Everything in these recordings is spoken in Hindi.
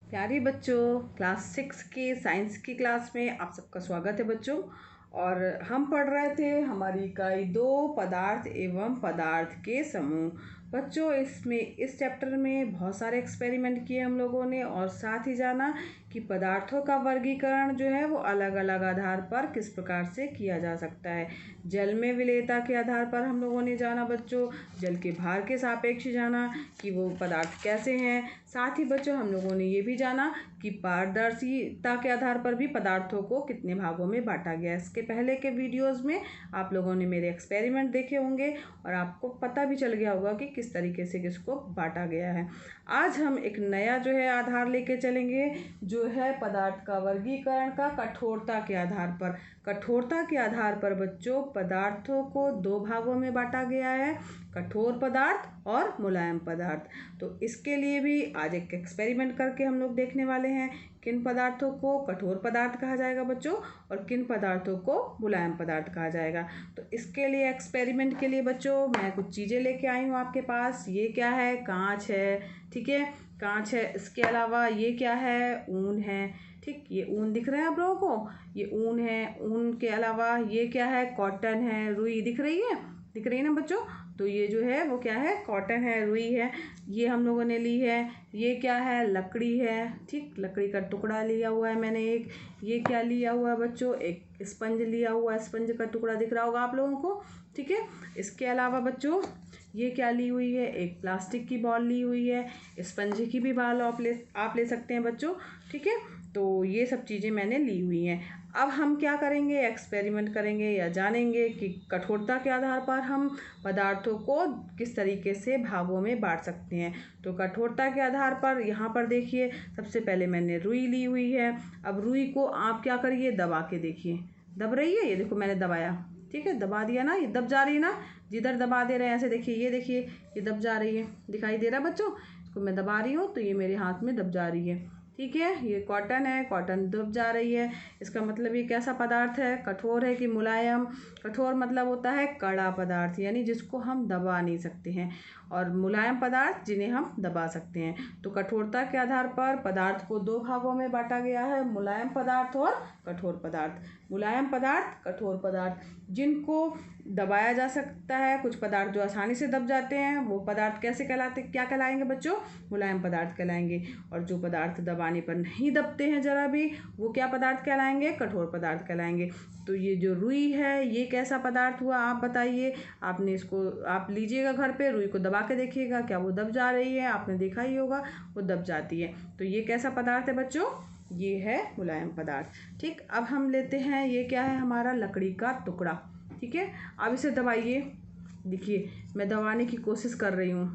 प्यारे बच्चों, क्लास 6 की साइंस की क्लास में आप सबका स्वागत है बच्चों। और हम पढ़ रहे थे हमारी इकाई 2 पदार्थ एवं पदार्थ के समूह। बच्चों, इस चैप्टर में बहुत सारे एक्सपेरिमेंट किए हम लोगों ने और साथ ही जाना कि पदार्थों का वर्गीकरण जो है वो अलग अलग आधार पर किस प्रकार से किया जा सकता है। जल में विलेयता के आधार पर हम लोगों ने जाना बच्चों, जल के भार के सापेक्ष जाना कि वो पदार्थ कैसे हैं। साथ ही बच्चों हम लोगों ने ये भी जाना कि पारदर्शिता के आधार पर भी पदार्थों को कितने भागों में बांटा गया है। इसके पहले के वीडियोस में आप लोगों ने मेरे एक्सपेरिमेंट देखे होंगे और आपको पता भी चल गया होगा कि किस तरीके से किसको बांटा गया है। आज हम एक नया जो है आधार लेके चलेंगे, जो है पदार्थ का वर्गीकरण का कठोरता के आधार पर। कठोरता के आधार पर बच्चों पदार्थों को 2 भागों में बांटा गया है, कठोर पदार्थ और मुलायम पदार्थ। तो इसके लिए भी आज एक एक्सपेरिमेंट करके हम लोग देखने वाले हैं किन पदार्थों को कठोर पदार्थ कहा जाएगा बच्चों और किन पदार्थों को मुलायम पदार्थ कहा जाएगा। तो इसके लिए एक्सपेरिमेंट के लिए बच्चों मैं कुछ चीज़ें लेके आई हूँ आपके पास। ये क्या है? कांच है, ठीक है, कांच है। इसके अलावा ये क्या है? ऊन है, ठीक, ये ऊन दिख रहा है आप लोगों को, ये ऊन है। ऊन के अलावा ये क्या है? कॉटन है, रुई दिख रही है, दिख रही है ना बच्चों? तो ये जो है वो क्या है? कॉटन है, रुई है, ये हम लोगों ने ली है। ये क्या है? लकड़ी है, ठीक, लकड़ी का टुकड़ा लिया हुआ है मैंने एक। ये क्या लिया हुआ है बच्चों? एक स्पंज लिया हुआ है, स्पंज का टुकड़ा दिख रहा होगा आप लोगों को, ठीक है। इसके अलावा बच्चों ये क्या ली हुई है? एक प्लास्टिक की बॉल ली हुई है। स्पंज की भी बॉल आप ले सकते हैं बच्चों, ठीक है। तो ये सब चीज़ें मैंने ली हुई हैं। अब हम क्या करेंगे? एक्सपेरिमेंट करेंगे या जानेंगे कि कठोरता के आधार पर हम पदार्थों को किस तरीके से भागों में बांट सकते हैं। तो कठोरता के आधार पर यहाँ पर देखिए, सबसे पहले मैंने रुई ली हुई है। अब रुई को आप क्या करिए? दबा के देखिए, दब रही है, ये देखो मैंने दबाया, ठीक है, दबा दिया ना, ये दब जा रही है ना। जिधर दबा दे रहे हैं ऐसे देखिए, ये देखिए ये दब जा रही है, दिखाई दे रहा है बच्चों? इसको मैं दबा रही हूँ तो ये मेरे हाथ में दब जा रही है, ठीक है। ये कॉटन है, कॉटन दब जा रही है। इसका मतलब ये कैसा पदार्थ है? कठोर है कि मुलायम? कठोर मतलब होता है कड़ा पदार्थ, यानी जिसको हम दबा नहीं सकते हैं, और मुलायम पदार्थ जिन्हें हम दबा सकते हैं। तो कठोरता के आधार पर पदार्थ को 2 भागों में बांटा गया है, मुलायम पदार्थ और कठोर पदार्थ। मुलायम पदार्थ, कठोर पदार्थ, जिनको दबाया जा सकता है। कुछ पदार्थ जो आसानी से दब जाते हैं वो पदार्थ कैसे कहलाते, क्या कहलाएंगे बच्चों? मुलायम पदार्थ कहलाएंगे। और जो पदार्थ दबाने पर नहीं दबते हैं जरा भी, वो क्या पदार्थ कहलाएंगे? कठोर पदार्थ कहलाएंगे। तो ये जो रुई है ये कैसा पदार्थ हुआ? आप बताइए। आपने इसको आप लीजिएगा घर पे, रुई को दबा के देखिएगा, क्या वो दब जा रही है? आपने देखा ही होगा वो दब जाती है। तो ये कैसा पदार्थ है बच्चों? ये है मुलायम पदार्थ, ठीक। अब हम लेते हैं, ये क्या है? हमारा लकड़ी का टुकड़ा, ठीक है। अब इसे दबाइए, देखिए मैं दबाने की कोशिश कर रही हूँ,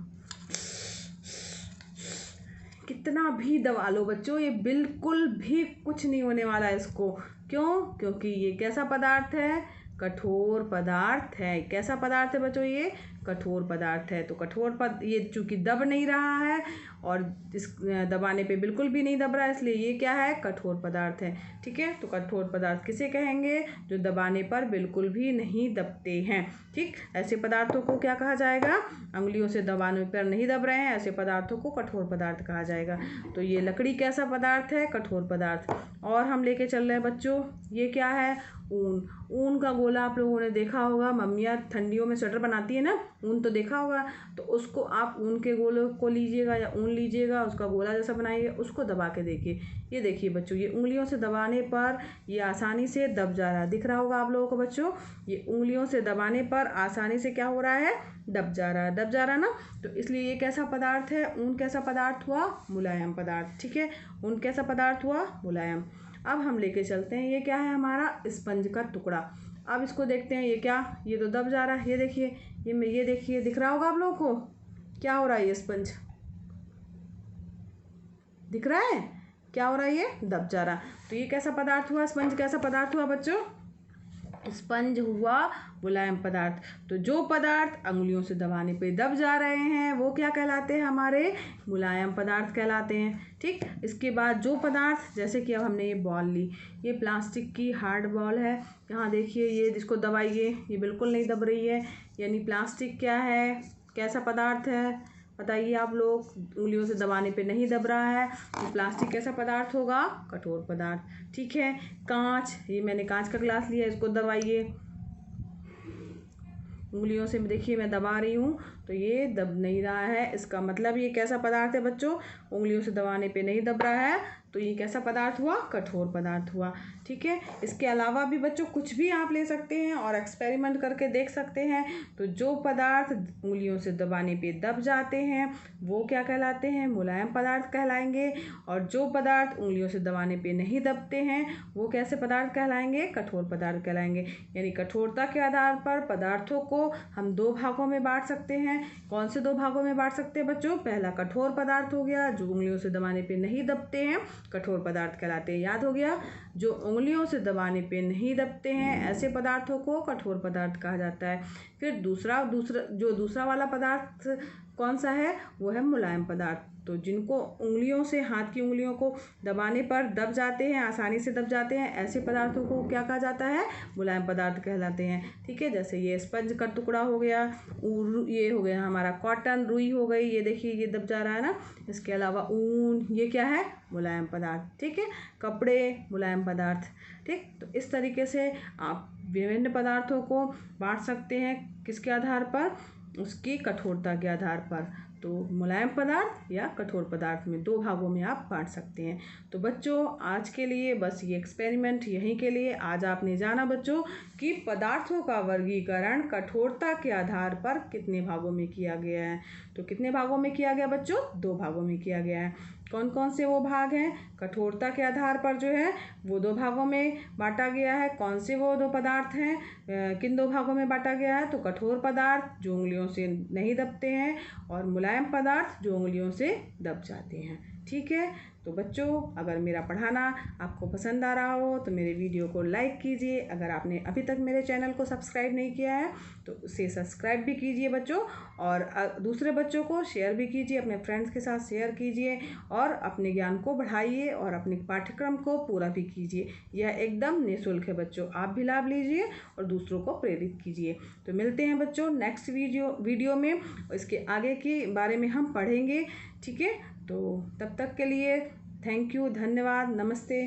कितना भी दबा लो बच्चों ये बिल्कुल भी कुछ नहीं होने वाला है इसको। क्यों? क्योंकि ये कैसा पदार्थ है? कठोर पदार्थ है। कैसा पदार्थ है बच्चों? ये कठोर पदार्थ है। तो ये चूंकि दब नहीं रहा है और इस दबाने पे बिल्कुल भी नहीं दब रहा है, इसलिए ये क्या है? कठोर पदार्थ है, ठीक है। तो कठोर पदार्थ किसे कहेंगे? जो दबाने पर बिल्कुल भी नहीं दबते हैं, ठीक। ऐसे पदार्थों को क्या कहा जाएगा? अंगुलियों से दबाने पर नहीं दब रहे हैं, ऐसे पदार्थों को कठोर पदार्थ कहा जाएगा। तो ये लकड़ी कैसा पदार्थ है? कठोर पदार्थ। और हम लेके चल रहे हैं बच्चों, ये क्या है? ऊन। ऊन का गोला आप लोगों ने देखा होगा, मम्मियाँ ठंडियों में स्वेटर बनाती है ना, ऊन तो देखा होगा। तो उसको आप ऊन के गोले को लीजिएगा या ऊन लीजिएगा, उसका गोला जैसा बनाइए, उसको दबा के देखिए। ये देखिए बच्चों, ये उंगलियों से दबाने पर ये आसानी से दब जा रहा है, दिख रहा होगा आप लोगों को बच्चों। ये उंगलियों से दबाने पर आसानी से क्या हो रहा है? दब जा रहा है, दब जा रहा है ना। तो इसलिए ये कैसा पदार्थ है? ऊन कैसा पदार्थ हुआ? मुलायम पदार्थ, ठीक है। ऊन कैसा पदार्थ हुआ? मुलायम। अब हम लेके चलते हैं, ये क्या है? हमारा स्पंज का टुकड़ा। अब इसको देखते हैं, ये क्या? ये तो दब जा रहा है, ये देखिए, ये देखिए, दिख रहा होगा आप लोगों को क्या हो रहा है? ये स्पंज दिख रहा है, क्या हो रहा है? ये दब जा रहा। तो ये कैसा पदार्थ हुआ? स्पंज कैसा पदार्थ हुआ बच्चों? स्पंज हुआ मुलायम पदार्थ। तो जो पदार्थ अंगुलियों से दबाने पे दब जा रहे हैं वो क्या कहलाते हैं? हमारे मुलायम पदार्थ कहलाते हैं, ठीक। इसके बाद जो पदार्थ, जैसे कि अब हमने ये बॉल ली, ये प्लास्टिक की हार्ड बॉल है, यहाँ देखिए, ये जिसको दबाइए ये बिल्कुल नहीं दब रही है, यानी प्लास्टिक क्या है? कैसा पदार्थ है? बताइए आप लोग, उंगलियों से दबाने पे नहीं दब रहा है तो प्लास्टिक कैसा पदार्थ होगा? कठोर पदार्थ। ठीक है, कांच, ये मैंने कांच का ग्लास लिया, इसको दबाइए, उंगलियों से देखिए मैं दबा रही हूँ तो ये दब नहीं रहा है, इसका मतलब ये कैसा पदार्थ है बच्चों? उंगलियों से दबाने पे नहीं दब रहा है तो ये कैसा पदार्थ हुआ? कठोर पदार्थ हुआ। ठीक है, इसके अलावा भी बच्चों कुछ भी आप ले सकते हैं और एक्सपेरिमेंट करके देख सकते हैं। तो जो पदार्थ उंगलियों से दबाने पे दब जाते हैं वो क्या कहलाते हैं? मुलायम पदार्थ कहलाएंगे। और जो पदार्थ उंगलियों से दबाने पे नहीं दबते हैं वो कैसे पदार्थ कहलाएंगे? कठोर पदार्थ कहलाएंगे। यानी कठोरता के आधार पर पदार्थों को हम दो भागों में बांट सकते हैं। कौन से दो भागों में बांट सकते हैं बच्चों? पहला कठोर पदार्थ हो गया, जो उंगलियों से दबाने पे नहीं दबते हैं कठोर पदार्थ कहलाते हैं। याद हो गया, जो उंगलियों से दबाने पे नहीं दबते हैं ऐसे पदार्थों को कठोर पदार्थ कहा जाता है। फिर दूसरा वाला पदार्थ कौन सा है? वो है मुलायम पदार्थ। तो जिनको उंगलियों से, हाथ की उंगलियों को दबाने पर दब जाते हैं, आसानी से दब जाते हैं, ऐसे पदार्थों को क्या कहा जाता है? मुलायम पदार्थ कहलाते हैं। ठीक है, जैसे ये स्पंज का टुकड़ा हो गया, ये हो गया हमारा कॉटन, रुई हो गई, ये देखिए ये दब जा रहा है ना। इसके अलावा ऊन, ये क्या है? मुलायम पदार्थ। ठीक है, कपड़े मुलायम पदार्थ। ठीक, तो इस तरीके से आप विभिन्न पदार्थों को बांट सकते हैं। किसके आधार पर? उसकी कठोरता के आधार पर। तो मुलायम पदार्थ या कठोर पदार्थ में दो भागों में आप बांट सकते हैं। तो बच्चों आज के लिए बस ये एक्सपेरिमेंट यहीं के लिए। आज आपने जाना बच्चों कि पदार्थों का वर्गीकरण कठोरता के आधार पर कितने भागों में किया गया है। तो कितने भागों में किया गया बच्चों? दो भागों में किया गया है। कौन कौन से वो भाग हैं? कठोरता के आधार पर जो है वो दो भागों में बांटा गया है। कौन से वो दो पदार्थ हैं? किन दो भागों में बांटा गया है? तो कठोर पदार्थ जो उंगलियों से नहीं दबते हैं और मुलायम पदार्थ जो उंगलियों से दब जाते हैं। ठीक है, तो बच्चों अगर मेरा पढ़ाना आपको पसंद आ रहा हो तो मेरे वीडियो को लाइक कीजिए। अगर आपने अभी तक मेरे चैनल को सब्सक्राइब नहीं किया है तो उसे सब्सक्राइब भी कीजिए बच्चों, और दूसरे बच्चों को शेयर भी कीजिए, अपने फ्रेंड्स के साथ शेयर कीजिए और अपने ज्ञान को बढ़ाइए और अपने पाठ्यक्रम को पूरा भी कीजिए। यह एकदम निःशुल्क है बच्चों, आप भी लाभ लीजिए और दूसरों को प्रेरित कीजिए। तो मिलते हैं बच्चों नेक्स्ट वीडियो में, इसके आगे के बारे में हम पढ़ेंगे। ठीक है, तो तब तक के लिए थैंक यू, धन्यवाद, नमस्ते।